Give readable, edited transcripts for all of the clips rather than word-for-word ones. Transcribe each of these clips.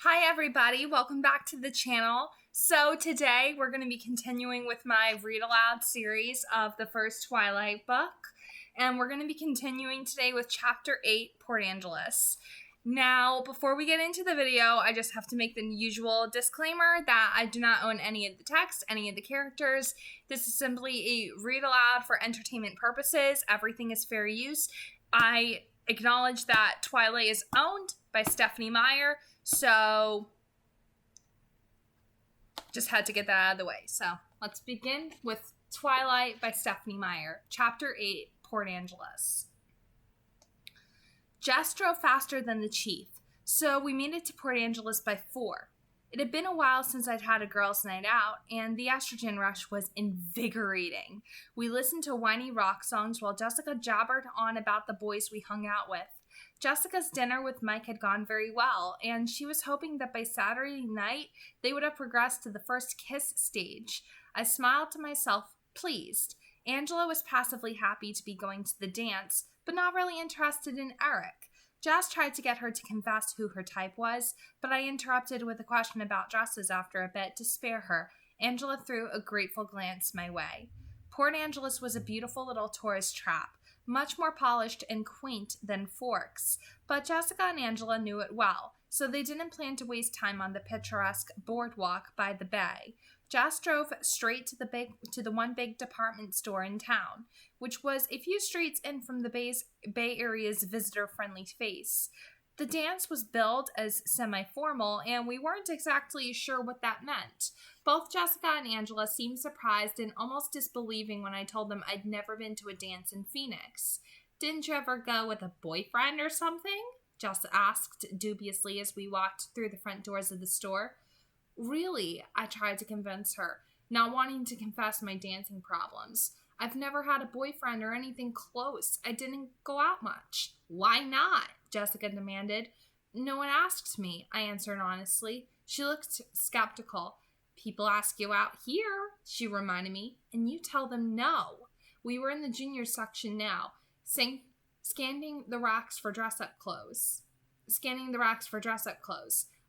Hi everybody, welcome back to the channel. So today we're going to be continuing with my read-aloud series of the first Twilight book. And we're going to be continuing today with Chapter 8, Port Angeles. Now, before we get into the video, I just have to make the usual disclaimer that I do not own any of the text, any of the characters. This is simply a read-aloud for entertainment purposes. Everything is fair use. I acknowledge that Twilight is owned by Stephanie Meyer, so just had to get that out of the way. So let's begin with Twilight by Stephanie Meyer, Chapter 8, Port Angeles. Jess drove faster than the chief, so we made it to Port Angeles by 4. It had been a while since I'd had a girls' night out, and the estrogen rush was invigorating. We listened to whiny rock songs while Jessica jabbered on about the boys we hung out with. Jessica's dinner with Mike had gone very well, and she was hoping that by Saturday night they would have progressed to the first kiss stage. I smiled to myself, pleased. Angela was passively happy to be going to the dance, but not really interested in Eric. Jess tried to get her to confess who her type was, but I interrupted with a question about dresses after a bit to spare her. Angela threw a grateful glance my way. Port Angeles was a beautiful little tourist trap, much more polished and quaint than Forks, but Jessica and Angela knew it well, so they didn't plan to waste time on the picturesque boardwalk by the bay. Jess drove straight to the one big department store in town, which was a few streets in from the Bay Area's visitor-friendly face. The dance was billed as semi-formal, and we weren't exactly sure what that meant. Both Jessica and Angela seemed surprised and almost disbelieving when I told them I'd never been to a dance in Phoenix. "Didn't you ever go with a boyfriend or something?" Jess asked dubiously as we walked through the front doors of the store. "Really," I tried to convince her, not wanting to confess my dancing problems. "I've never had a boyfriend or anything close. I didn't go out much." "Why not?" Jessica demanded. "No one asked me," I answered honestly. She looked skeptical. "People ask you out here," she reminded me, "and you tell them no." We were in the junior section now, scanning the racks for dress-up clothes.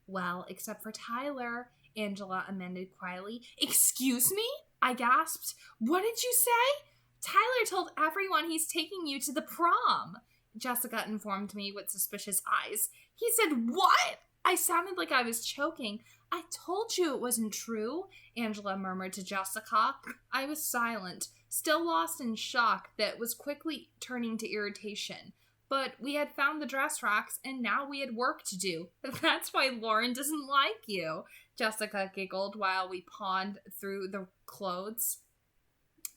"Well, except for Tyler," Angela amended quietly. "Excuse me?" I gasped. "What did you say?" "Tyler told everyone he's taking you to the prom," Jessica informed me with suspicious eyes. "He said what?" I sounded like I was choking. "I told you it wasn't true," Angela murmured to Jessica. I was silent, still lost in shock that was quickly turning to irritation. But we had found the dress racks, and now we had work to do. "That's why Lauren doesn't like you," Jessica giggled while we pawned through the clothes.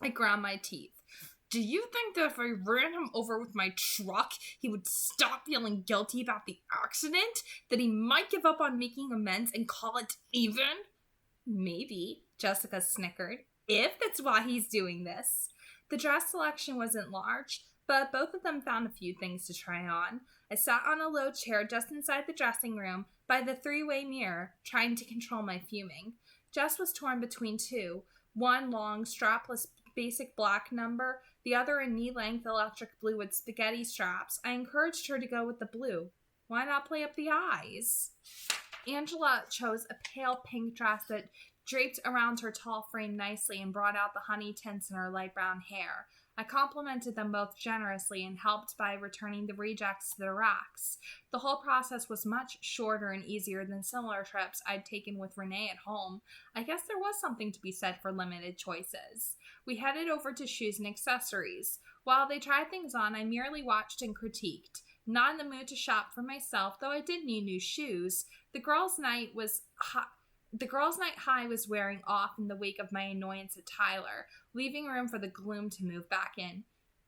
I ground my teeth. "Do you think that if I ran him over with my truck, he would stop feeling guilty about the accident? That he might give up on making amends and call it even?" "Maybe," Jessica snickered, "if that's why he's doing this." The dress selection wasn't large, but both of them found a few things to try on. I sat on a low chair just inside the dressing room by the three-way mirror, trying to control my fuming. Jess was torn between two, one long, strapless, basic black number, the other a knee-length electric blue with spaghetti straps. I encouraged her to go with the blue. Why not play up the eyes? Angela chose a pale pink dress that draped around her tall frame nicely and brought out the honey tints in her light brown hair. I complimented them both generously and helped by returning the rejects to the racks. The whole process was much shorter and easier than similar trips I'd taken with Renee at home. I guess there was something to be said for limited choices. We headed over to shoes and accessories. While they tried things on, I merely watched and critiqued. Not in the mood to shop for myself, though I did need new shoes. The girls' night high was wearing off in the wake of my annoyance at Tyler, leaving room for the gloom to move back in.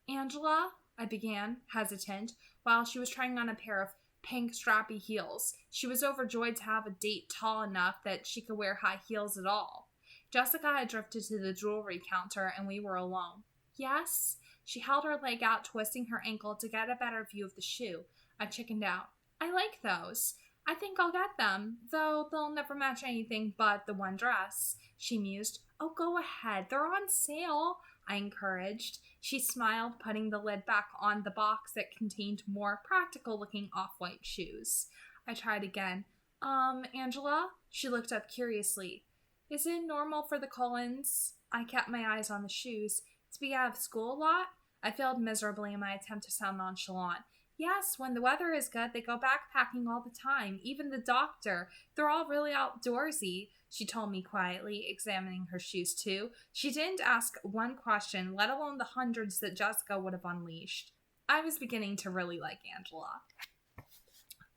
"Angela," I began, hesitant, while she was trying on a pair of pink strappy heels. She was overjoyed to have a date tall enough that she could wear high heels at all. Jessica had drifted to the jewelry counter, and we were alone. "Yes?" She held her leg out, twisting her ankle to get a better view of the shoe. I chickened out. "I like those. I think I'll get them, though they'll never match anything but the one dress," she mused. "Oh, go ahead. They're on sale," I encouraged. She smiled, putting the lid back on the box that contained more practical-looking off-white shoes. I tried again. Angela? She looked up curiously. Is it normal for the Cullens? I kept my eyes on the shoes. To be out of school a lot? I failed miserably in my attempt to sound nonchalant. Yes, when the weather is good, they go backpacking all the time. Even the doctor. They're all really outdoorsy, she told me quietly, examining her shoes too. She didn't ask one question, let alone the hundreds that Jessica would have unleashed. I was beginning to really like Angela.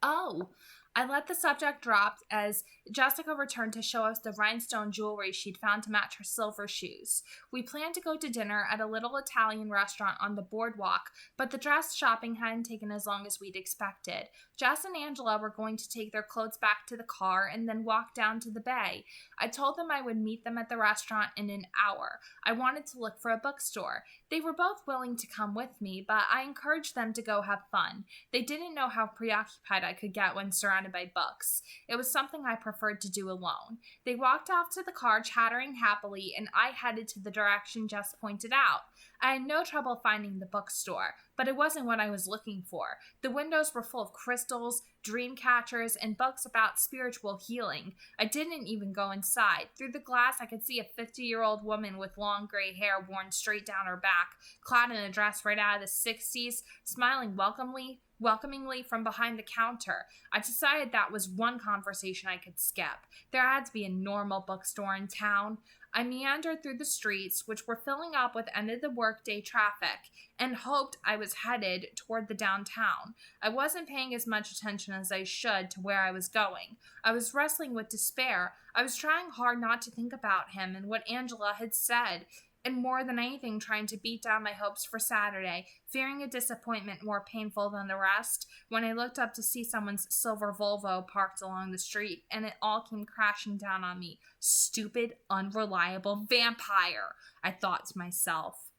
Oh, I let the subject drop as Jessica returned to show us the rhinestone jewelry she'd found to match her silver shoes. We planned to go to dinner at a little Italian restaurant on the boardwalk, but the dress shopping hadn't taken as long as we'd expected. Jess and Angela were going to take their clothes back to the car and then walk down to the bay. I told them I would meet them at the restaurant in an hour. I wanted to look for a bookstore. They were both willing to come with me, but I encouraged them to go have fun. They didn't know how preoccupied I could get when surrounded by books. It was something I preferred to do alone. They walked off to the car chattering happily, and I headed to the direction Jess pointed out. I had no trouble finding the bookstore, but it wasn't what I was looking for. The windows were full of crystals, dream catchers, and books about spiritual healing. I didn't even go inside. Through the glass, I could see a 50-year-old woman with long gray hair worn straight down her back, clad in a dress right out of the 60s, smiling welcomingly from behind the counter. I decided that was one conversation I could skip. There had to be a normal bookstore in town. I meandered through the streets, which were filling up with end-of-the-workday traffic, and hoped I was headed toward the downtown. I wasn't paying as much attention as I should to where I was going. I was wrestling with despair. I was trying hard not to think about him and what Angela had said, and more than anything trying to beat down my hopes for Saturday, fearing a disappointment more painful than the rest, when I looked up to see someone's silver Volvo parked along the street, and it all came crashing down on me. Stupid, unreliable vampire, I thought to myself.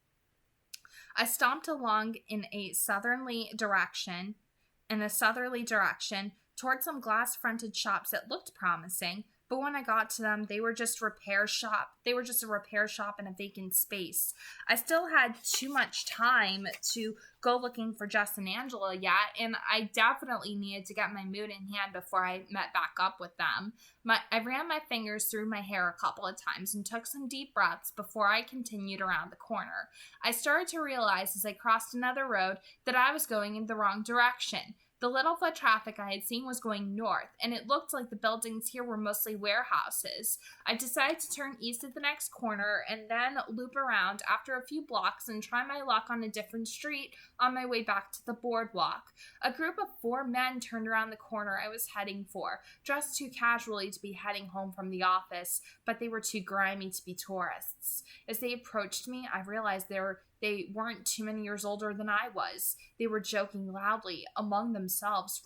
I stomped along in a southerly direction, toward some glass-fronted shops that looked promising, but when I got to them, they were just a repair shop in a vacant space. I still had too much time to go looking for Jess and Angela yet, and I definitely needed to get my mood in hand before I met back up with them. I ran my fingers through my hair a couple of times and took some deep breaths before I continued around the corner. I started to realize as I crossed another road that I was going in the wrong direction. The little foot traffic I had seen was going north, and it looked like the buildings here were mostly warehouses. I decided to turn east at the next corner and then loop around after a few blocks and try my luck on a different street on my way back to the boardwalk. A group of 4 men turned around the corner I was heading for, dressed too casually to be heading home from the office, but they were too grimy to be tourists. As they approached me, I realized they weren't too many years older than I was. They were joking loudly among themselves,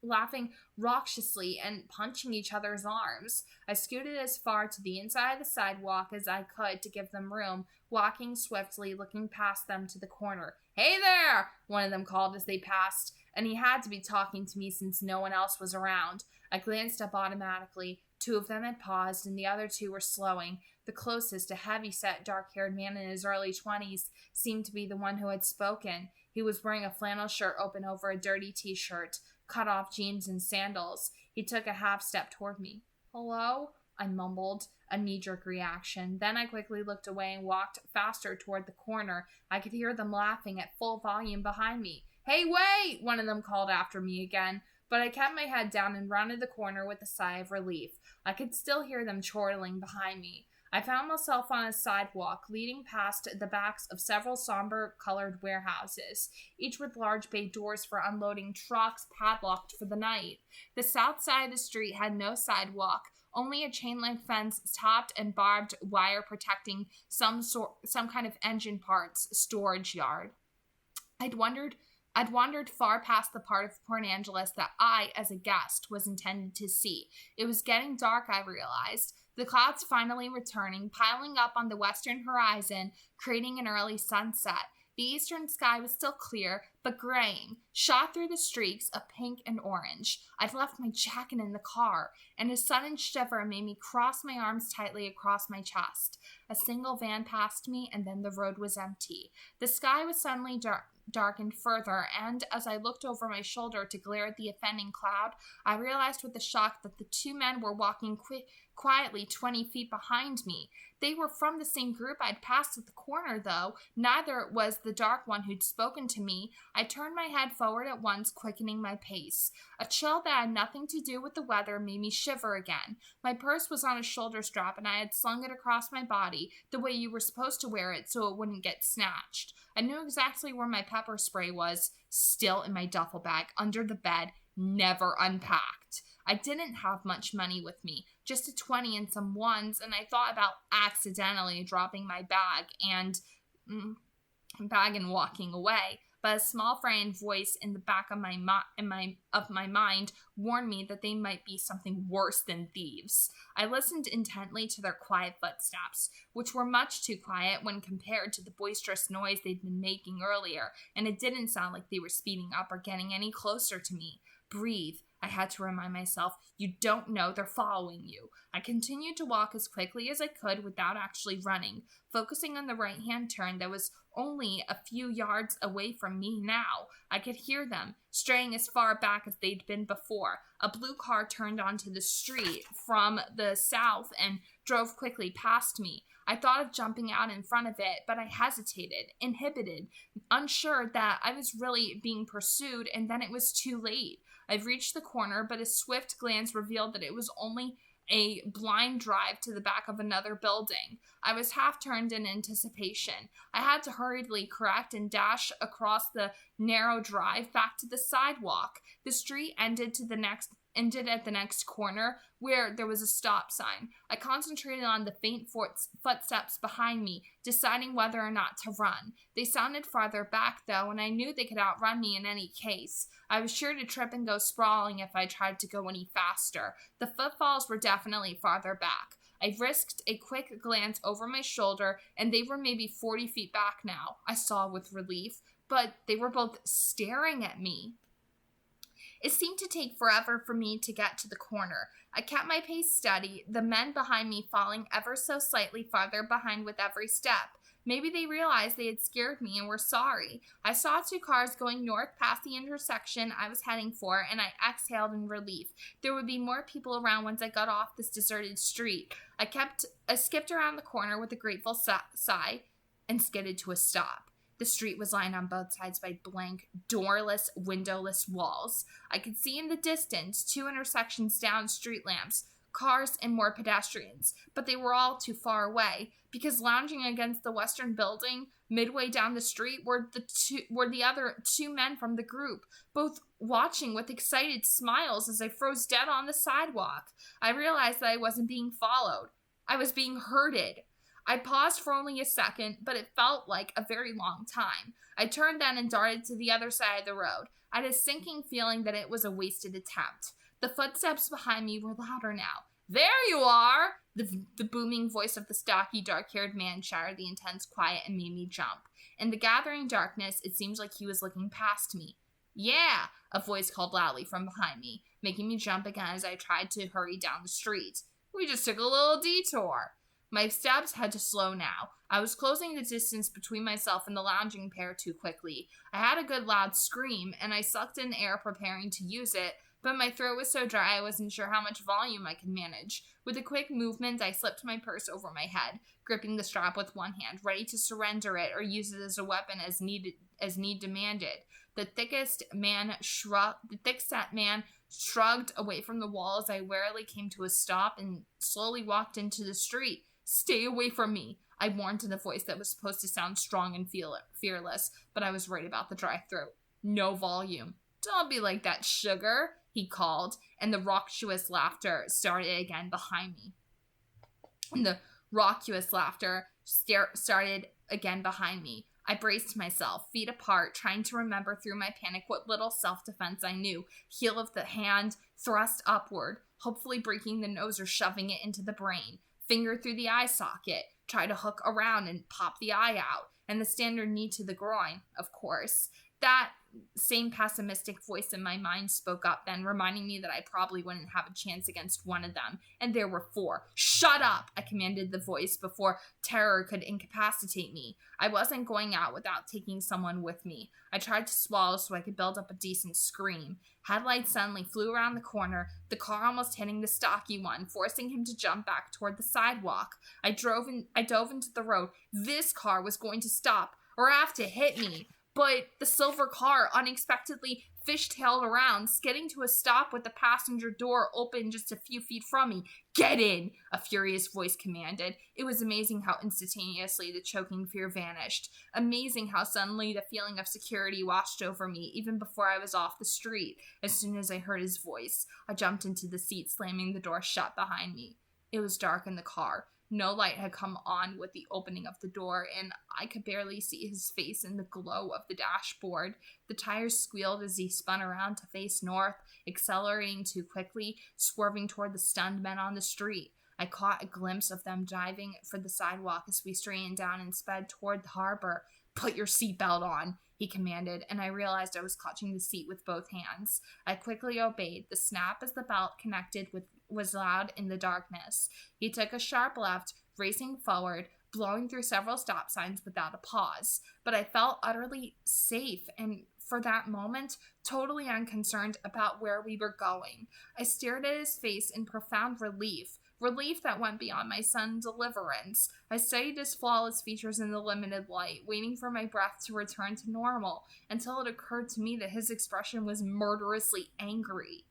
laughing raucously and punching each other's arms. I scooted as far to the inside of the sidewalk as I could to give them room, walking swiftly, looking past them to the corner. "Hey there!" one of them called as they passed, and he had to be talking to me since no one else was around. I glanced up automatically. 2 of them had paused, and the other 2 were slowing. The closest, a heavy-set, dark-haired man in his early 20s, seemed to be the one who had spoken. He was wearing a flannel shirt open over a dirty t-shirt, cut-off jeans, and sandals. He took a half-step toward me. "Hello?" I mumbled, a knee-jerk reaction. Then I quickly looked away and walked faster toward the corner. I could hear them laughing at full volume behind me. "Hey, wait!" one of them called after me again. But I kept my head down and rounded the corner with a sigh of relief. I could still hear them chortling behind me. I found myself on a sidewalk leading past the backs of several somber-colored warehouses, each with large bay doors for unloading trucks padlocked for the night. The south side of the street had no sidewalk, only a chain-link fence topped and barbed wire protecting some kind of engine parts storage yard. I'd wandered far past the part of Port Angeles that I, as a guest, was intended to see. It was getting dark, I realized. The clouds finally returning, piling up on the western horizon, creating an early sunset. The eastern sky was still clear, but graying. shot through the streaks of pink and orange. I'd left my jacket in the car, and a sudden shiver made me cross my arms tightly across my chest. A single van passed me, and then the road was empty. The sky was suddenly darkened further, and as I looked over my shoulder to glare at the offending cloud, I realized with a shock that the two men were walking quietly 20 feet behind me. They were from the same group I'd passed at the corner, though. Neither was the dark one who'd spoken to me. I turned my head forward at once, quickening my pace. A chill that had nothing to do with the weather made me shiver again. My purse was on a shoulder strap, and I had slung it across my body, the way you were supposed to wear it so it wouldn't get snatched. I knew exactly where my pepper spray was, still in my duffel bag, under the bed, never unpacked. I didn't have much money with me, just a 20 and some ones, and I thought about accidentally dropping my bag and walking away. But a small frightened voice in the back of my mind warned me that they might be something worse than thieves. I listened intently to their quiet footsteps, which were much too quiet when compared to the boisterous noise they'd been making earlier, and it didn't sound like they were speeding up or getting any closer to me. Breathe, I had to remind myself. You don't know they're following you. I continued to walk as quickly as I could without actually running, focusing on the right-hand turn that was only a few yards away from me now. I could hear them, straying as far back as they'd been before. A blue car turned onto the street from the south and drove quickly past me. I thought of jumping out in front of it, but I hesitated, inhibited, unsure that I was really being pursued, and then it was too late. I've reached the corner, but a swift glance revealed that it was only a blind drive to the back of another building. I was half turned in anticipation. I had to hurriedly correct and dash across the narrow drive back to the sidewalk. The street ended at the next corner where there was a stop sign. I concentrated on the faint footsteps behind me, deciding whether or not to run. They sounded farther back, though, and I knew they could outrun me in any case. I was sure to trip and go sprawling if I tried to go any faster. The footfalls were definitely farther back. I risked a quick glance over my shoulder, and they were maybe 40 feet back now, I saw with relief, but they were both staring at me. It seemed to take forever for me to get to the corner. I kept my pace steady, the men behind me falling ever so slightly farther behind with every step. Maybe they realized they had scared me and were sorry. I saw two cars going north past the intersection I was heading for, and I exhaled in relief. There would be more people around once I got off this deserted street. I skipped around the corner with a grateful sigh and skidded to a stop. The street was lined on both sides by blank, doorless, windowless walls. I could see in the distance, 2 intersections down, street lamps, cars, and more pedestrians, but they were all too far away, because lounging against the western building, midway down the street, were the other 2 men from the group, both watching with excited smiles as I froze dead on the sidewalk. I realized that I wasn't being followed. I was being herded. I paused for only a second, but it felt like a very long time. I turned then and darted to the other side of the road. I had a sinking feeling that it was a wasted attempt. The footsteps behind me were louder now. "There you are!" The booming voice of the stocky, dark-haired man shattered the intense quiet and made me jump. In the gathering darkness, it seemed like he was looking past me. "Yeah!" a voice called loudly from behind me, making me jump again as I tried to hurry down the street. "We just took a little detour." My steps had to slow now. I was closing the distance between myself and the lounging pair too quickly. I had a good loud scream, and I sucked in air preparing to use it, but my throat was so dry I wasn't sure how much volume I could manage. With a quick movement, I slipped my purse over my head, gripping the strap with one hand, ready to surrender it or use it as a weapon as need demanded. The thick-set man shrugged away from the wall as I warily came to a stop and slowly walked into the street. "Stay away from me," I warned in a voice that was supposed to sound strong and fearless, but I was right about the dry throat. No volume. "Don't be like that, sugar," he called, and the raucous laughter started again behind me. I braced myself, feet apart, trying to remember through my panic what little self-defense I knew. Heel of the hand, thrust upward, hopefully breaking the nose or shoving it into the brain. Finger through the eye socket, try to hook around and pop the eye out, and the standard knee to the groin, of course. That same pessimistic voice in my mind spoke up then, reminding me that I probably wouldn't have a chance against one of them, and there were 4. Shut up, I commanded the voice before terror could incapacitate me. I wasn't going out without taking someone with me. I tried to swallow so I could build up a decent scream. Headlights suddenly flew around the corner, the car almost hitting the stocky one, forcing him to jump back toward the sidewalk. I dove into the road. This car was going to stop or have to hit me. But the silver car unexpectedly fishtailed around, skidding to a stop with the passenger door open just a few feet from me. Get in, a furious voice commanded. It was amazing how instantaneously the choking fear vanished. Amazing how suddenly the feeling of security washed over me, even before I was off the street. As soon as I heard his voice, I jumped into the seat, slamming the door shut behind me. It was dark in the car. No light had come on with the opening of the door, and I could barely see his face in the glow of the dashboard. The tires squealed as he spun around to face north, accelerating too quickly, swerving toward the stunned men on the street. I caught a glimpse of them diving for the sidewalk as we straightened down and sped toward the harbor. Put your seatbelt on, he commanded, and I realized I was clutching the seat with both hands. I quickly obeyed. The snap as the belt connected was loud in the darkness. He took a sharp left, racing forward, blowing through several stop signs without a pause. But I felt utterly safe and, for that moment, totally unconcerned about where we were going. I stared at his face in profound relief that went beyond my sudden deliverance. I studied his flawless features in the limited light, waiting for my breath to return to normal, until it occurred to me that his expression was murderously angry.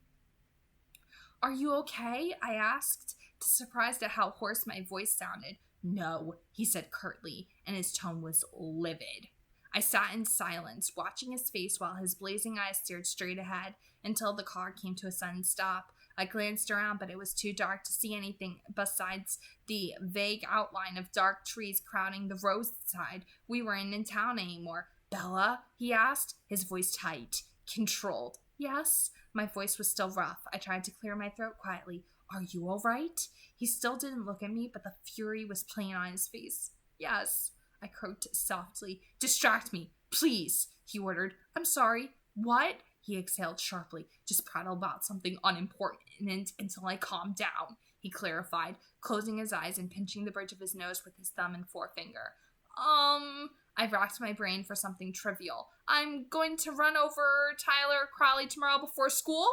Are you okay? I asked, surprised at how hoarse my voice sounded. No, he said curtly, and his tone was livid. I sat in silence, watching his face while his blazing eyes stared straight ahead until the car came to a sudden stop. I glanced around, but it was too dark to see anything besides the vague outline of dark trees crowding the roadside. We weren't in town anymore. Bella? He asked, his voice tight, controlled. Yes? My voice was still rough. I tried to clear my throat quietly. Are you all right? He still didn't look at me, but the fury was plain on his face. Yes, I croaked softly. Distract me, please, he ordered. I'm sorry. What? He exhaled sharply. Just prattle about something unimportant until I calm down, he clarified, closing his eyes and pinching the bridge of his nose with his thumb and forefinger. I racked my brain for something trivial. I'm going to run over Tyler Crowley tomorrow before school?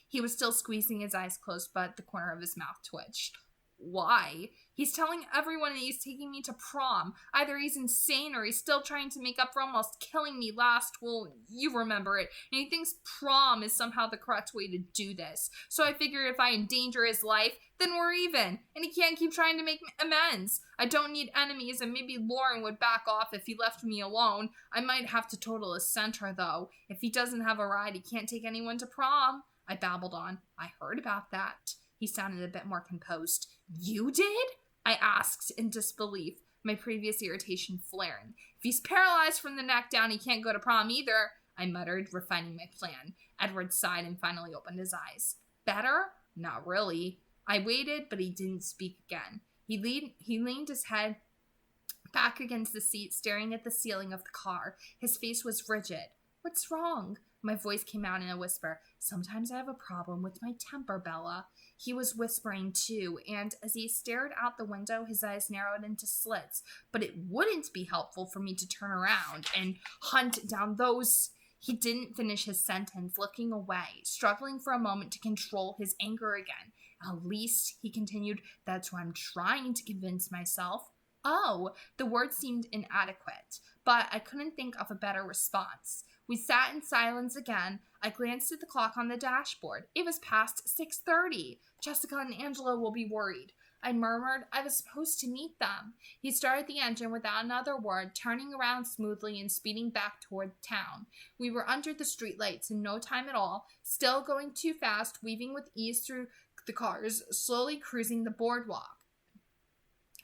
He was still squeezing his eyes closed, but the corner of his mouth twitched. Why? He's telling everyone that he's taking me to prom. Either he's insane or he's still trying to make up for almost killing me you remember it. And he thinks prom is somehow the correct way to do this. So I figure if I endanger his life, then we're even. And he can't keep trying to make amends. I don't need enemies, and maybe Lauren would back off if he left me alone. I might have to total his center, though. If he doesn't have a ride, he can't take anyone to prom. I babbled on. I heard about that. He sounded a bit more composed. You did? I asked in disbelief, my previous irritation flaring. If he's paralyzed from the neck down, he can't go to prom either, I muttered, refining my plan. Edward sighed and finally opened his eyes. Better? Not really. I waited, but he didn't speak again. He leaned his head back against the seat, staring at the ceiling of the car. His face was rigid. What's wrong? My voice came out in a whisper. Sometimes I have a problem with my temper, Bella. He was whispering too, and as he stared out the window, his eyes narrowed into slits. But it wouldn't be helpful for me to turn around and hunt down those... He didn't finish his sentence, looking away, struggling for a moment to control his anger again. At least, he continued, that's what I'm trying to convince myself. Oh, the words seemed inadequate, but I couldn't think of a better response. We sat in silence again. I glanced at the clock on the dashboard. It was past 6:30. Jessica and Angela will be worried. I murmured I was supposed to meet them. He started the engine without another word, turning around smoothly and speeding back toward town. We were under the streetlights in no time at all, still going too fast, weaving with ease through the cars, slowly cruising the boardwalk.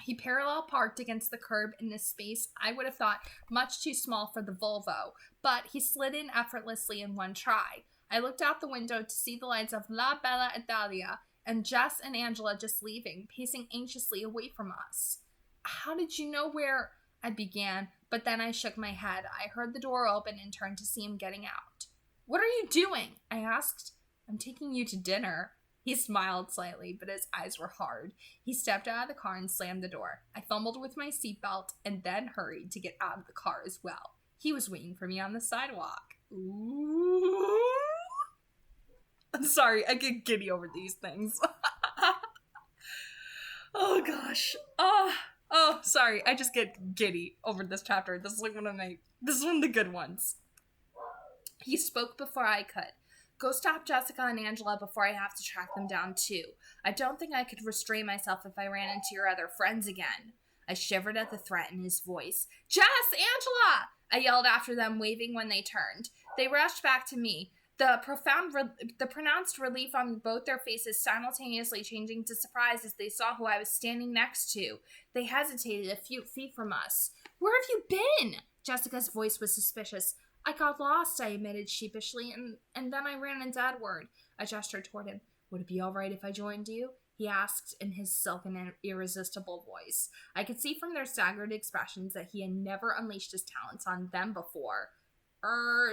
He parallel parked against the curb in a space I would have thought much too small for the Volvo, but he slid in effortlessly in one try. I looked out the window to see the lights of La Bella Italia and Jess and Angela just leaving, pacing anxiously away from us. How did you know where... I began, But then I shook my head. I heard the door open and turned to see him getting out. What are you doing? I asked. I'm taking you to dinner. He smiled slightly, but his eyes were hard. He stepped out of the car and slammed the door. I fumbled with my seatbelt and then hurried to get out of the car as well. He was waiting for me on the sidewalk. Ooh. I'm sorry, I get giddy over these things. Oh gosh. Oh, sorry, I just get giddy over this chapter. This is one of the good ones. He spoke before I could. Go stop Jessica and Angela before I have to track them down too. I don't think I could restrain myself if I ran into your other friends again. I shivered at the threat in his voice. Jess! Angela! I yelled after them, waving when they turned. They rushed back to me, the pronounced relief on both their faces simultaneously changing to surprise as they saw who I was standing next to. They hesitated a few feet from us. Where have you been? Jessica's voice was suspicious. I got lost, I admitted sheepishly, and then I ran into Edward. I gestured toward him. Would it be all right if I joined you? He asked in his silken and irresistible voice. I could see from their staggered expressions that he had never unleashed his talents on them before.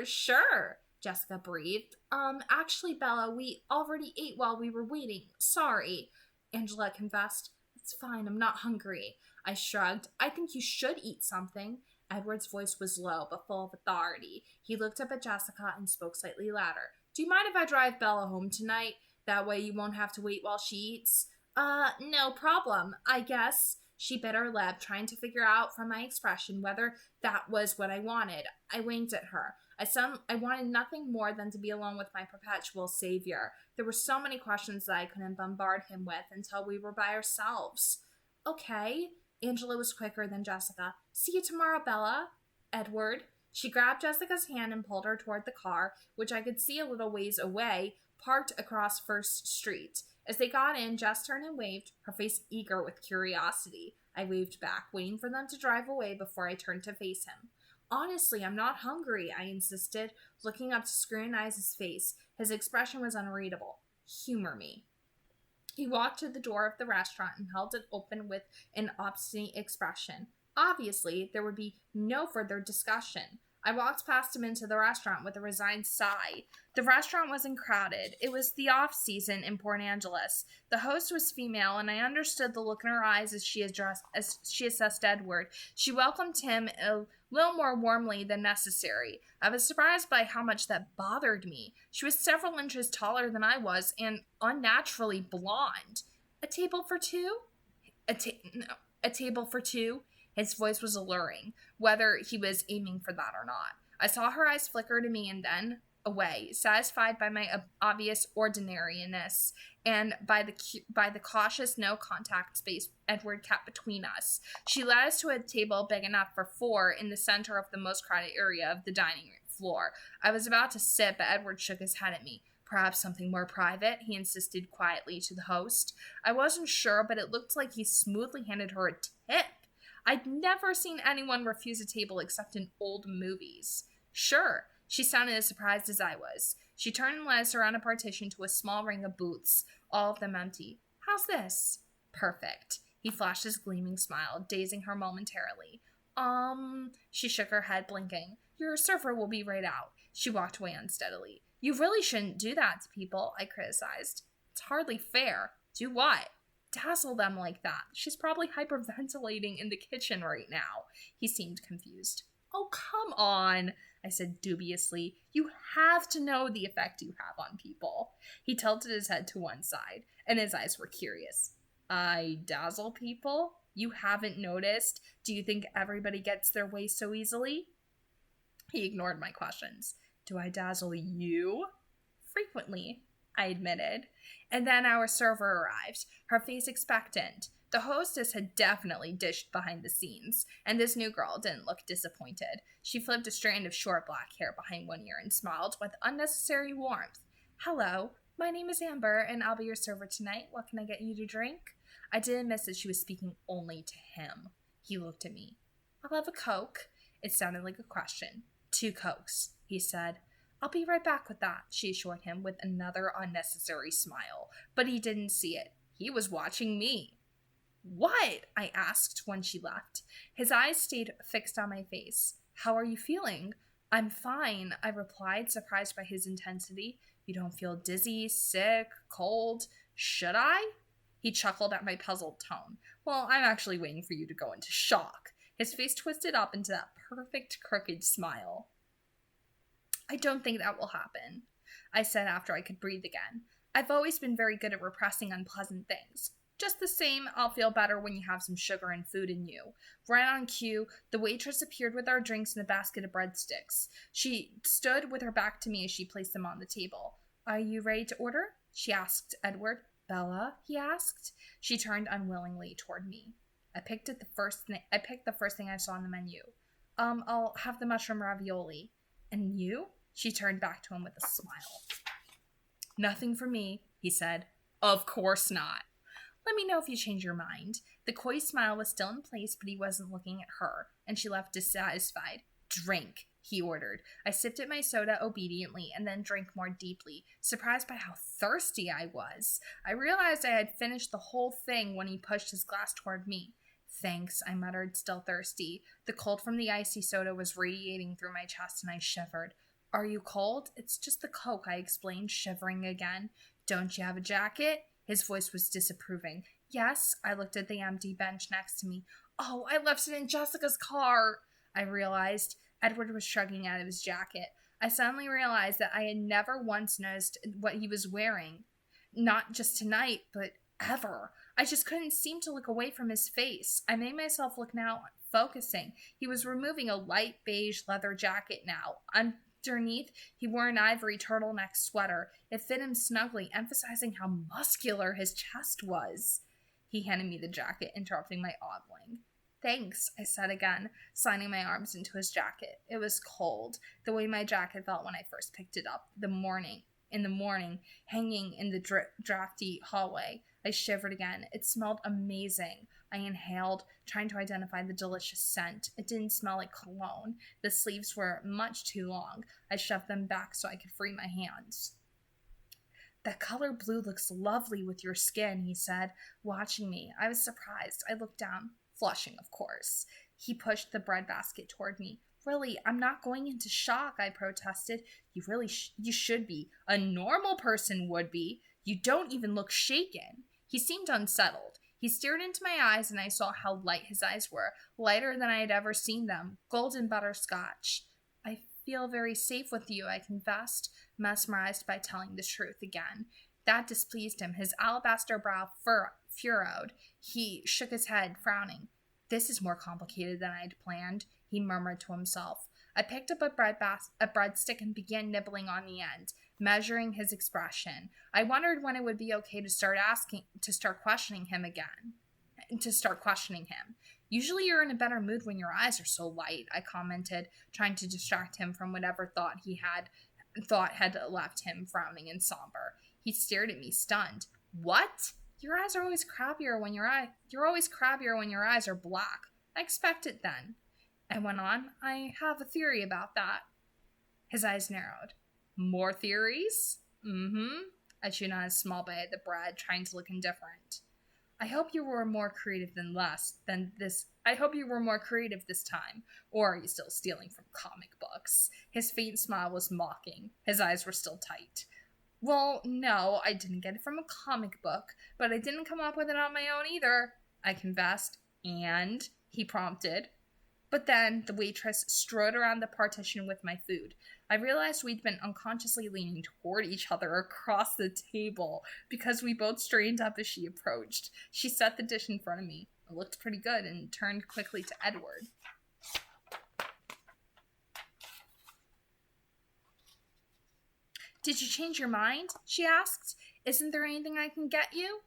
Sure, Jessica breathed. Actually, Bella, we already ate while we were waiting. Sorry, Angela confessed. It's fine, I'm not hungry. I shrugged. I think you should eat something. Edward's voice was low, but full of authority. He looked up at Jessica and spoke slightly louder. Do you mind if I drive Bella home tonight? That way you won't have to wait while she eats. No problem, I guess. She bit her lip, trying to figure out from my expression whether that was what I wanted. I winked at her. I wanted nothing more than to be alone with my perpetual savior. There were so many questions that I couldn't bombard him with until we were by ourselves. Okay. Angela was quicker than Jessica. See you tomorrow, Bella. Edward. She grabbed Jessica's hand and pulled her toward the car, which I could see a little ways away, parked across First Street. As they got in, Jess turned and waved, her face eager with curiosity. I waved back, waiting for them to drive away before I turned to face him. Honestly, I'm not hungry, I insisted, looking up to scrutinize his face. His expression was unreadable. Humor me. He walked to the door of the restaurant and held it open with an obstinate expression. Obviously, there would be no further discussion. I walked past him into the restaurant with a resigned sigh. The restaurant wasn't crowded. It was the off-season in Port Angeles. The host was female, and I understood the look in her eyes as she assessed Edward. She welcomed him a little more warmly than necessary. I was surprised by how much that bothered me. She was several inches taller than I was, and unnaturally blonde. A table for two? A table for two? His voice was alluring, whether he was aiming for that or not. I saw her eyes flicker to me and then away, satisfied by my obvious ordinariness and by the cautious no-contact space Edward kept between us. She led us to a table big enough for four in the center of the most crowded area of the dining room floor. I was about to sit, but Edward shook his head at me. Perhaps something more private, he insisted quietly to the host. I wasn't sure, but it looked like he smoothly handed her a tip. I'd never seen anyone refuse a table except in old movies. Sure, she sounded as surprised as I was. She turned and led us around a partition to a small ring of booths, all of them empty. How's this? Perfect. He flashed his gleaming smile, dazing her momentarily. She shook her head, blinking. Your server will be right out. She walked away unsteadily. You really shouldn't do that to people, I criticized. It's hardly fair. Do what? Dazzle them like that. She's probably hyperventilating in the kitchen right now. He seemed confused. Oh, come on, I said dubiously. You have to know the effect you have on people. He tilted his head to one side, and his eyes were curious. I dazzle people? You haven't noticed? Do you think everybody gets their way so easily? He ignored my questions. Do I dazzle you? Frequently, I admitted. And then our server arrived, her face expectant. The hostess had definitely dished behind the scenes, and this new girl didn't look disappointed. She flipped a strand of short black hair behind one ear and smiled with unnecessary warmth. Hello, my name is Amber, and I'll be your server tonight. What can I get you to drink? I didn't miss that she was speaking only to him. He looked at me. I'll have a Coke. It sounded like a question. 2 Cokes, he said. I'll be right back with that, she assured him with another unnecessary smile. But he didn't see it. He was watching me. What? I asked when she left. His eyes stayed fixed on my face. How are you feeling? I'm fine, I replied, surprised by his intensity. You don't feel dizzy, sick, cold? Should I? He chuckled at my puzzled tone. Well, I'm actually waiting for you to go into shock. His face twisted up into that perfect crooked smile. I don't think that will happen, I said after I could breathe again. I've always been very good at repressing unpleasant things. Just the same, I'll feel better when you have some sugar and food in you. Right on cue, the waitress appeared with our drinks and a basket of breadsticks. She stood with her back to me as she placed them on the table. Are you ready to order? She asked Edward. Bella? He asked. She turned unwillingly toward me. I picked the first thing I saw on the menu. I'll have the mushroom ravioli. And you? She turned back to him with a smile. Nothing for me, he said. Of course not. Let me know if you change your mind. The coy smile was still in place, but he wasn't looking at her, and she left dissatisfied. Drink, he ordered. I sipped at my soda obediently and then drank more deeply, surprised by how thirsty I was. I realized I had finished the whole thing when he pushed his glass toward me. Thanks, I muttered, still thirsty. The cold from the icy soda was radiating through my chest, and I shivered. Are you cold? It's just the Coke, I explained, shivering again. Don't you have a jacket? His voice was disapproving. Yes, I looked at the empty bench next to me. Oh, I left it in Jessica's car, I realized. Edward was shrugging out of his jacket. I suddenly realized that I had never once noticed what he was wearing. Not just tonight, but ever. I just couldn't seem to look away from his face. I made myself look now, focusing. He was removing a light beige leather jacket now. Underneath, he wore an ivory turtleneck sweater. It fit him snugly, emphasizing how muscular his chest was. He handed me the jacket, interrupting my ogling. Thanks, I said again, sliding my arms into his jacket. It was cold, the way my jacket felt when I first picked it up, in the morning, hanging in the drafty hallway. I shivered again. It smelled amazing. I inhaled, trying to identify the delicious scent. It didn't smell like cologne. The sleeves were much too long. I shoved them back so I could free my hands. That color blue looks lovely with your skin, he said, watching me. I was surprised. I looked down, flushing, of course. He pushed the bread basket toward me. Really, I'm not going into shock, I protested. You should be. A normal person would be. You don't even look shaken. He seemed unsettled. He stared into my eyes, and I saw how light his eyes were, lighter than I had ever seen them, golden butterscotch. I feel very safe with you, I confessed, mesmerized by telling the truth again. That displeased him. His alabaster brow furrowed. He shook his head, frowning. This is more complicated than I had planned, he murmured to himself. I picked up a breadstick and began nibbling on the end, measuring his expression. I wondered when it would be okay to start questioning him again. Usually you're in a better mood when your eyes are so light, I commented, trying to distract him from whatever thought had left him frowning and somber. He stared at me, stunned. What? Your eyes are always crabbier when your eyes are black. I expect it then. I went on. I have a theory about that. His eyes narrowed. More theories? I chewed on a small bite of the bread, trying to look indifferent. I hope you were more creative this time. Or are you still stealing from comic books? His faint smile was mocking. His eyes were still tight. Well, no, I didn't get it from a comic book, but I didn't come up with it on my own either, I confessed. And? He prompted. But then the waitress strode around the partition with my food. I realized we'd been unconsciously leaning toward each other across the table because we both straightened up as she approached. She set the dish in front of me. It looked pretty good and turned quickly to Edward. Did you change your mind? She asked. Isn't there anything I can get you?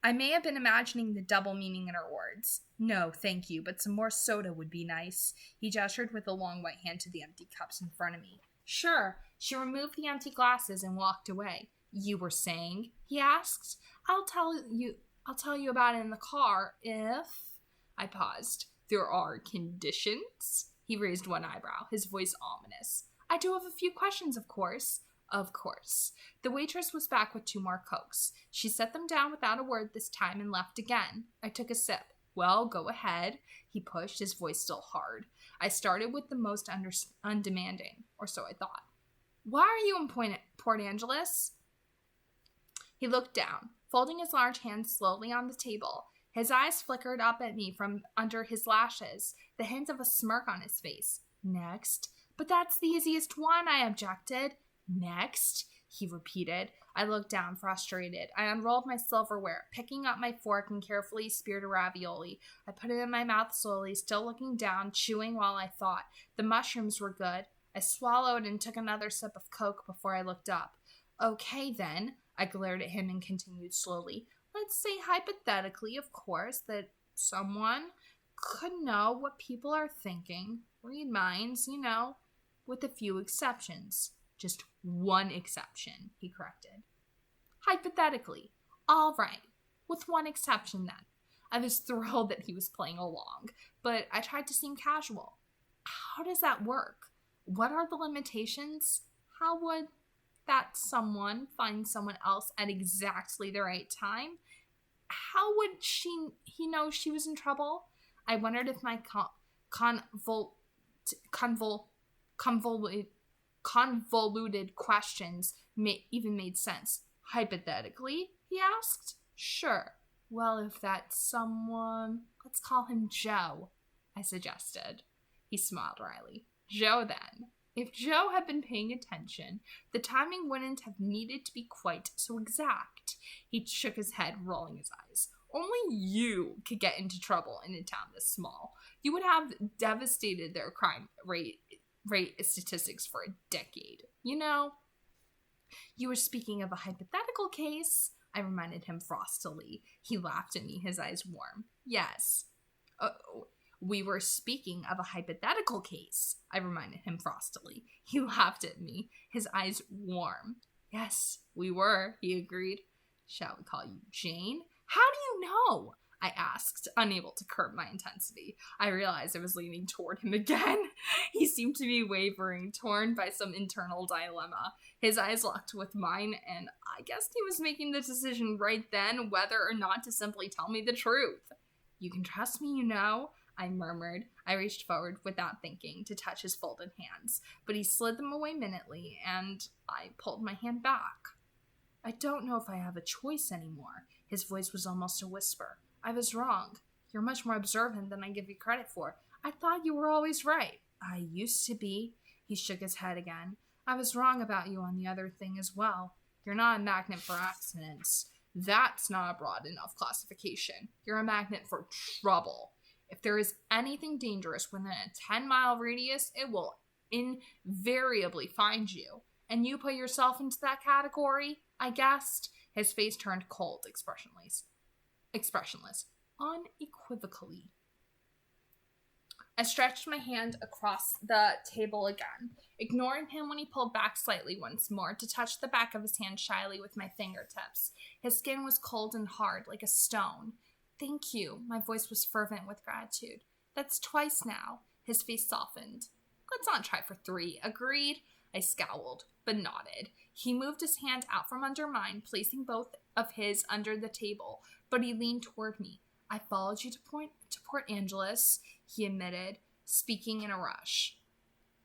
I may have been imagining the double meaning in her words. No, thank you, but some more soda would be nice. He gestured with a long white hand to the empty cups in front of me. Sure. She removed the empty glasses and walked away. You were saying? He asked. I'll tell you about it in the car if... I paused. There are conditions? He raised one eyebrow, his voice ominous. I do have a few questions, of course. Of course. The waitress was back with 2 more Cokes. She set them down without a word this time and left again. I took a sip. Well, go ahead. He pushed, his voice still hard. I started with the most undemanding, or so I thought. Why are you in Port Angeles? He looked down, folding his large hands slowly on the table. His eyes flickered up at me from under his lashes, the hint of a smirk on his face. Next. But that's the easiest one, I objected. Next, he repeated. I looked down, frustrated. I unrolled my silverware, picking up my fork and carefully speared a ravioli. I put it in my mouth slowly, still looking down, chewing while I thought. The mushrooms were good. I swallowed and took another sip of Coke before I looked up. Okay, then, I glared at him and continued slowly. Let's say hypothetically, of course, that someone could know what people are thinking. Read minds, with a few exceptions. Just one exception, he corrected. Hypothetically. All right. With one exception, then. I was thrilled that he was playing along, but I tried to seem casual. How does that work? What are the limitations? How would that someone find someone else at exactly the right time? How would he know she was in trouble? I wondered if my convoluted questions even made sense. Hypothetically, he asked. Sure. Well, if that's someone, let's call him Joe, I suggested. He smiled wryly. Joe, then. If Joe had been paying attention, the timing wouldn't have needed to be quite so exact. He shook his head, rolling his eyes. Only you could get into trouble in a town this small. You would have devastated their crime rate statistics for a decade. You were speaking of a hypothetical case, I reminded him frostily. He laughed at me, his eyes warm. Yes. We were speaking of a hypothetical case, I reminded him frostily. He laughed at me, his eyes warm. Yes, we were, he agreed. Shall we call you Jane? How do you know? I asked, unable to curb my intensity. I realized I was leaning toward him again. He seemed to be wavering, torn by some internal dilemma. His eyes locked with mine, and I guessed he was making the decision right then whether or not to simply tell me the truth. You can trust me, I murmured. I reached forward without thinking to touch his folded hands, but he slid them away minutely, and I pulled my hand back. I don't know if I have a choice anymore. His voice was almost a whisper. I was wrong. You're much more observant than I give you credit for. I thought you were always right. I used to be. He shook his head again. I was wrong about you on the other thing as well. You're not a magnet for accidents. That's not a broad enough classification. You're a magnet for trouble. If there is anything dangerous within a 10-mile radius, it will invariably find you. And you put yourself into that category, I guessed. His face turned cold, expressionless, unequivocally. I stretched my hand across the table again, ignoring him when he pulled back slightly once more to touch the back of his hand shyly with my fingertips. His skin was cold and hard, like a stone. Thank you. My voice was fervent with gratitude. That's twice now. His face softened. Let's not try for 3. Agreed? I scowled, but nodded. He moved his hand out from under mine, placing both of his under the table, but he leaned toward me. I followed you to Port Angeles, he admitted, speaking in a rush.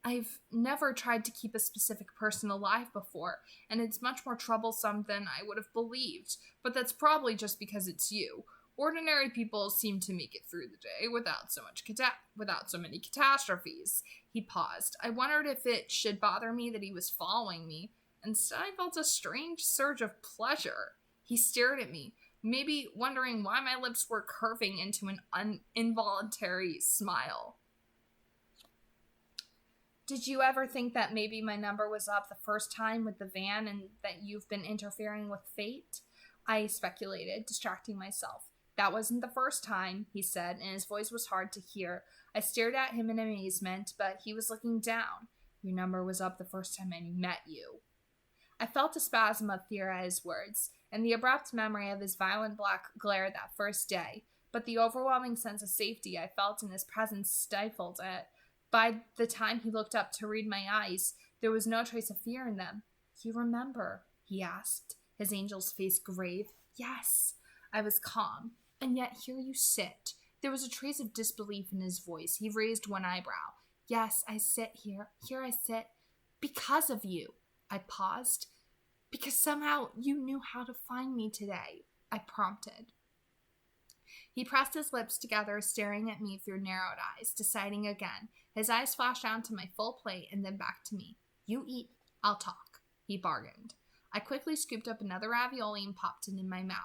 I've never tried to keep a specific person alive before, and it's much more troublesome than I would have believed, but that's probably just because it's you. Ordinary people seem to make it through the day without so many catastrophes. He paused. I wondered if it should bother me that he was following me. Instead, I felt a strange surge of pleasure. He stared at me, maybe wondering why my lips were curving into an involuntary smile. Did you ever think that maybe my number was up the first time with the van and that you've been interfering with fate? I speculated, distracting myself. That wasn't the first time, he said, and his voice was hard to hear. I stared at him in amazement, but he was looking down. Your number was up the first time I met you. I felt a spasm of fear at his words, and the abrupt memory of his violent black glare that first day, but the overwhelming sense of safety I felt in his presence stifled it. By the time he looked up to read my eyes, there was no trace of fear in them. You remember? He asked, his angel's face grave. Yes. I was calm. And yet here you sit. There was a trace of disbelief in his voice. He raised one eyebrow. Yes, I sit here. Here I sit. Because of you. I paused. Because somehow you knew how to find me today, I prompted. He pressed his lips together, staring at me through narrowed eyes, deciding again. His eyes flashed down to my full plate and then back to me. You eat, I'll talk, he bargained. I quickly scooped up another ravioli and popped it in my mouth.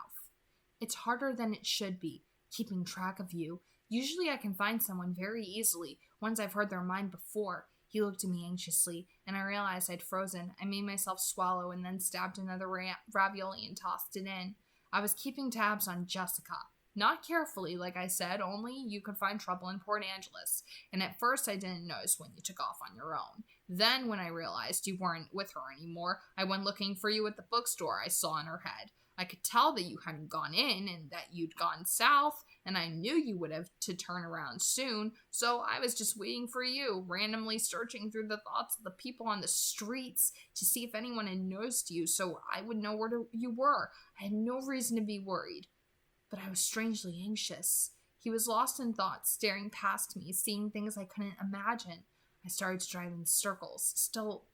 It's harder than it should be, keeping track of you. Usually I can find someone very easily, once I've heard their mind before. He looked at me anxiously, and I realized I'd frozen. I made myself swallow and then stabbed another ravioli and tossed it in. I was keeping tabs on Jessica. Not carefully, like I said, only you could find trouble in Port Angeles. And at first I didn't notice when you took off on your own. Then when I realized you weren't with her anymore, I went looking for you at the bookstore I saw in her head. I could tell that you hadn't gone in and that you'd gone south, and I knew you would have to turn around soon, so I was just waiting for you, randomly searching through the thoughts of the people on the streets to see if anyone had noticed you so I would know where you were. I had no reason to be worried. But I was strangely anxious. He was lost in thought, staring past me, seeing things I couldn't imagine. I started to drive in circles, still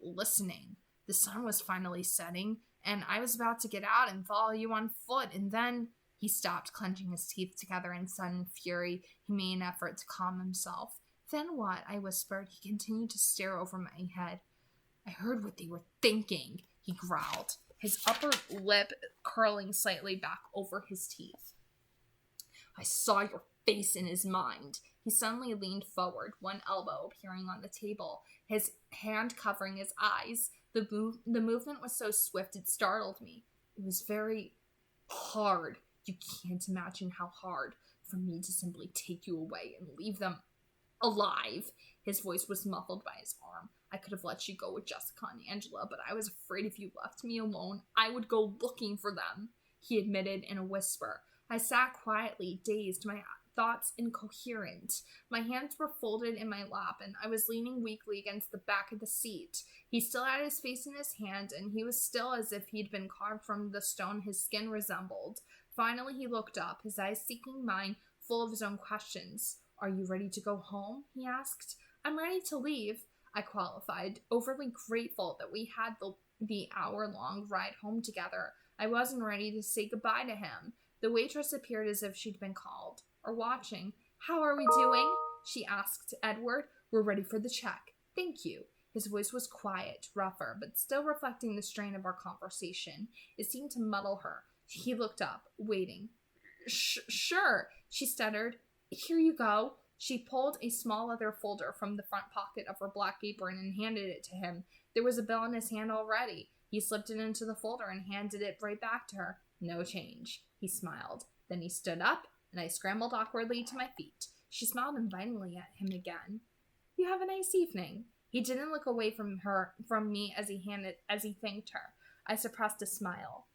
listening. The sun was finally setting, and I was about to get out and follow you on foot, and then he stopped, clenching his teeth together in sudden fury. He made an effort to calm himself. Then what? I whispered. He continued to stare over my head. I heard what they were thinking, he growled, his upper lip curling slightly back over his teeth. I saw your face in his mind. He suddenly leaned forward, one elbow appearing on the table, his hand covering his eyes. The movement was so swift it startled me. It was very hard. You can't imagine how hard for me to simply take you away and leave them alive. His voice was muffled by his arm. I could have let you go with Jessica and Angela, but I was afraid if you left me alone, I would go looking for them, he admitted in a whisper. I sat quietly, dazed, my thoughts incoherent. My hands were folded in my lap, and I was leaning weakly against the back of the seat. He still had his face in his hand, and he was still as if he'd been carved from the stone his skin resembled. Finally, he looked up, his eyes seeking mine, full of his own questions. Are you ready to go home? He asked. I'm ready to leave, I qualified, overly grateful that we had the hour-long ride home together. I wasn't ready to say goodbye to him. The waitress appeared as if she'd been called, or watching. How are we doing? She asked Edward. We're ready for the check. Thank you. His voice was quiet, rougher, but still reflecting the strain of our conversation. It seemed to muddle her. He looked up, waiting. Sure, she stuttered. Here you go. She pulled a small leather folder from the front pocket of her black apron and handed it to him. There was a bill in his hand already. He slipped it into the folder and handed it right back to her. No change. He smiled. Then he stood up, and I scrambled awkwardly to my feet. She smiled invitingly at him again. You have a nice evening. He didn't look away from me as he thanked her. I suppressed a smile.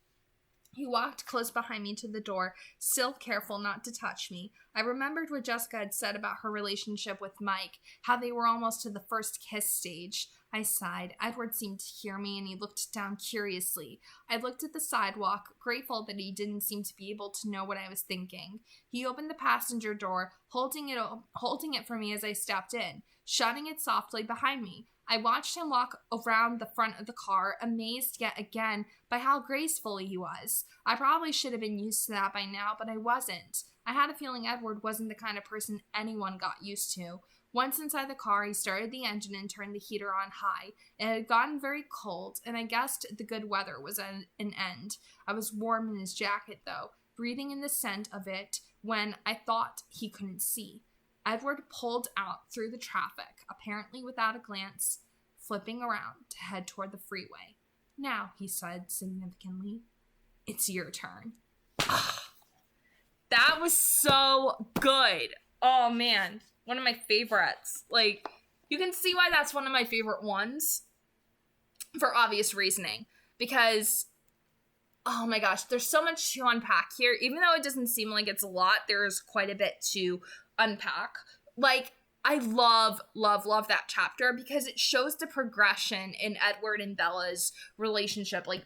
He walked close behind me to the door, still careful not to touch me. I remembered what Jessica had said about her relationship with Mike, how they were almost to the first kiss stage. I sighed. Edward seemed to hear me, and he looked down curiously. I looked at the sidewalk, grateful that he didn't seem to be able to know what I was thinking. He opened the passenger door, holding it for me as I stepped in, shutting it softly behind me. I watched him walk around the front of the car, amazed yet again by how gracefully he was. I probably should have been used to that by now, but I wasn't. I had a feeling Edward wasn't the kind of person anyone got used to. Once inside the car, he started the engine and turned the heater on high. It had gotten very cold, and I guessed the good weather was at an end. I was warm in his jacket, though, breathing in the scent of it when I thought he couldn't see. Edward pulled out through the traffic, apparently without a glance, flipping around to head toward the freeway. Now, he said significantly, it's your turn. That was so good. Oh, man. One of my favorites. Like, you can see why that's one of my favorite ones for obvious reasoning. Because, oh my gosh, there's so much to unpack here. Even though it doesn't seem like it's a lot, there's quite a bit to unpack. Like, I love that chapter because it shows the progression in Edward and Bella's relationship. Like,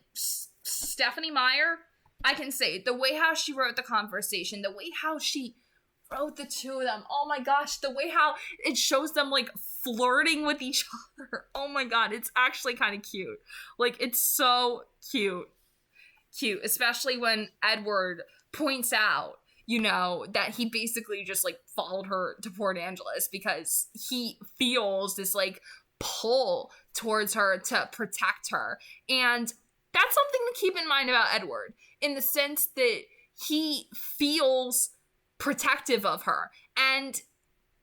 Stephanie Meyer, I can say, the way how she wrote the conversation, the way how she wrote the two of them, oh my gosh, the way how it shows them, like, flirting with each other. Oh my god, it's actually kind of cute. Like, it's so cute, especially when Edward points out, you know, that he basically just, like, followed her to Port Angeles because he feels this, like, pull towards her to protect her. And that's something to keep in mind about Edward, in the sense that he feels protective of her, and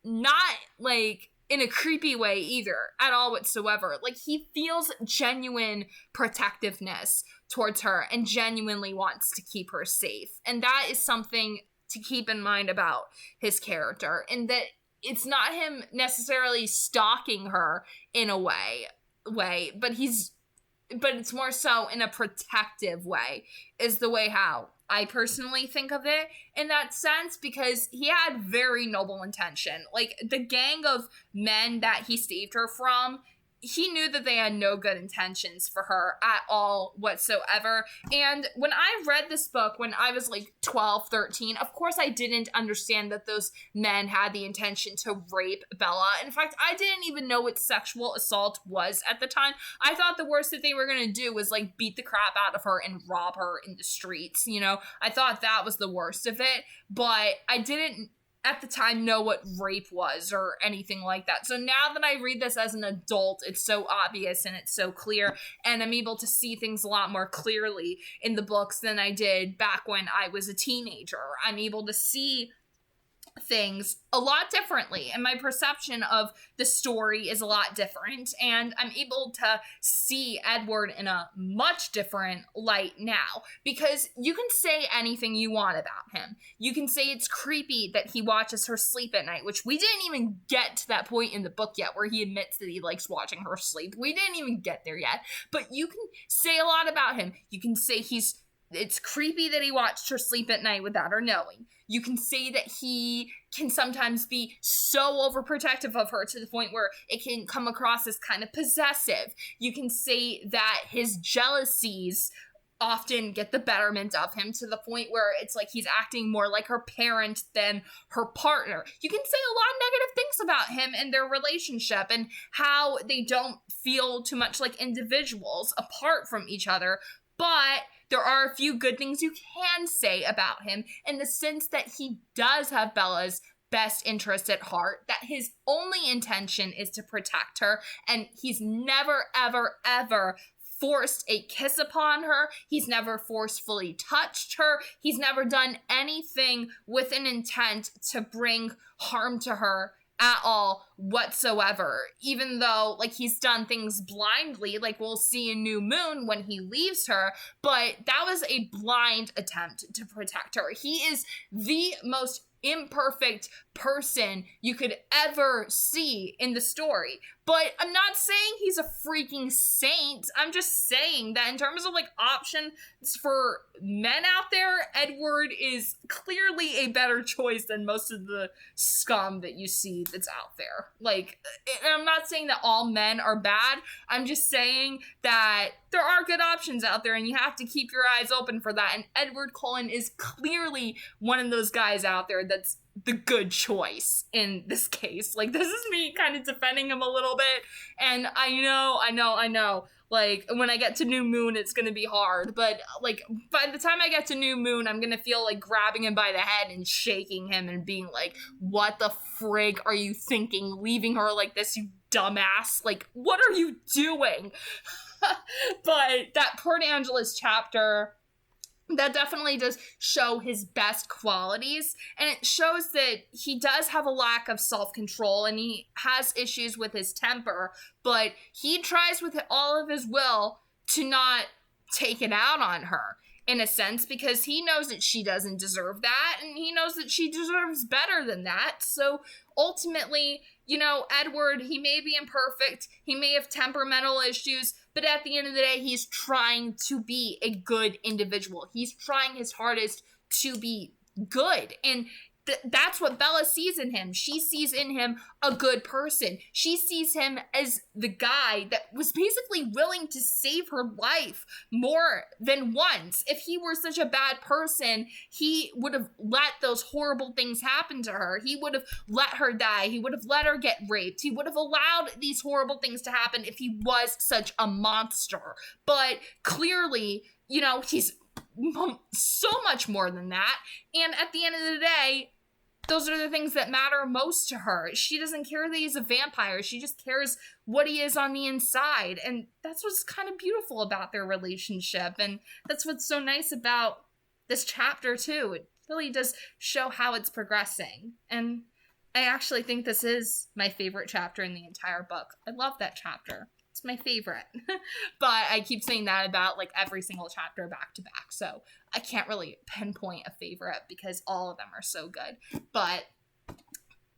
not, like, in a creepy way either, at all whatsoever. Like, he feels genuine protectiveness towards her and genuinely wants to keep her safe. And that is something to keep in mind about his character, and that it's not him necessarily stalking her in a way, but it's more so in a protective way, is the way how I personally think of it in that sense, because he had very noble intention. Like, the gang of men that he saved her from, he knew that they had no good intentions for her at all whatsoever. And when I read this book when I was like 12, 13, of course I didn't understand that those men had the intention to rape Bella. In fact, I didn't even know what sexual assault was at the time. I thought the worst that they were going to do was, like, beat the crap out of her and rob her in the streets, you know? I thought that was the worst of it, but I didn't at the time know what rape was or anything like that. So now that I read this as an adult, it's so obvious and it's so clear, and I'm able to see things a lot more clearly in the books than I did back when I was a teenager. I'm able to see things a lot differently, and my perception of the story is a lot different, and I'm able to see Edward in a much different light now, because you can say anything you want about him. You can say it's creepy that he watches her sleep at night, which we didn't even get to that point in the book yet where he admits that he likes watching her sleep. We didn't even get there yet, but you can say a lot about him. You can say it's creepy that he watched her sleep at night without her knowing. You can say that he can sometimes be so overprotective of her to the point where it can come across as kind of possessive. You can say that his jealousies often get the betterment of him to the point where it's like he's acting more like her parent than her partner. You can say a lot of negative things about him and their relationship and how they don't feel too much like individuals apart from each other, but there are a few good things you can say about him, in the sense that he does have Bella's best interest at heart, that his only intention is to protect her, and he's never, ever, ever forced a kiss upon her. He's never forcefully touched her. He's never done anything with an intent to bring harm to her at all whatsoever, even though, like, he's done things blindly, like we'll see in New Moon when he leaves her, but that was a blind attempt to protect her. He is the most imperfect person you could ever see in the story. But I'm not saying he's a freaking saint. I'm just saying that in terms of, like, options for men out there, Edward is clearly a better choice than most of the scum that you see that's out there. Like, I'm not saying that all men are bad. I'm just saying that there are good options out there, and you have to keep your eyes open for that. And Edward Cullen is clearly one of those guys out there that's the good choice in this case. Like, this is me kind of defending him a little bit, and I know, like, when I get to New Moon, it's gonna be hard, but, like, by the time I get to New Moon, I'm gonna feel like grabbing him by the head and shaking him and being like, what the frig are you thinking, leaving her like this, you dumbass? Like, what are you doing? But that Port Angeles chapter, that definitely does show his best qualities, and it shows that he does have a lack of self-control and he has issues with his temper, but he tries with all of his will to not take it out on her, in a sense, because he knows that she doesn't deserve that, and he knows that she deserves better than that. So ultimately, you know, Edward, he may be imperfect, he may have temperamental issues, but at the end of the day, he's trying to be a good individual. He's trying his hardest to be good. And that's what Bella sees in him. She sees in him a good person. She sees him as the guy that was basically willing to save her life more than once. If he were such a bad person, he would have let those horrible things happen to her. He would have let her die. He would have let her get raped. He would have allowed these horrible things to happen if he was such a monster. But clearly, you know, he's so much more than that. And at the end of the day, those are the things that matter most to her. She doesn't care that he's a vampire. She just cares what he is on the inside. And that's what's kind of beautiful about their relationship. And that's what's so nice about this chapter, too. It really does show how it's progressing. And I actually think this is my favorite chapter in the entire book. I love that chapter. It's my favorite. But I keep saying that about like every single chapter back to back. So I can't really pinpoint a favorite because all of them are so good. But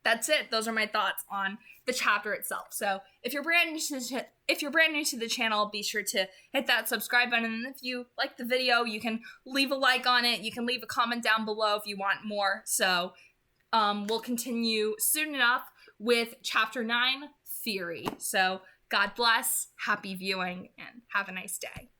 that's it. Those are my thoughts on the chapter itself. So if you're brand new to the channel, be sure to hit that subscribe button. And if you like the video, you can leave a like on it. You can leave a comment down below if you want more. So we'll continue soon enough with chapter 9, Theory. So God bless, happy viewing, and have a nice day.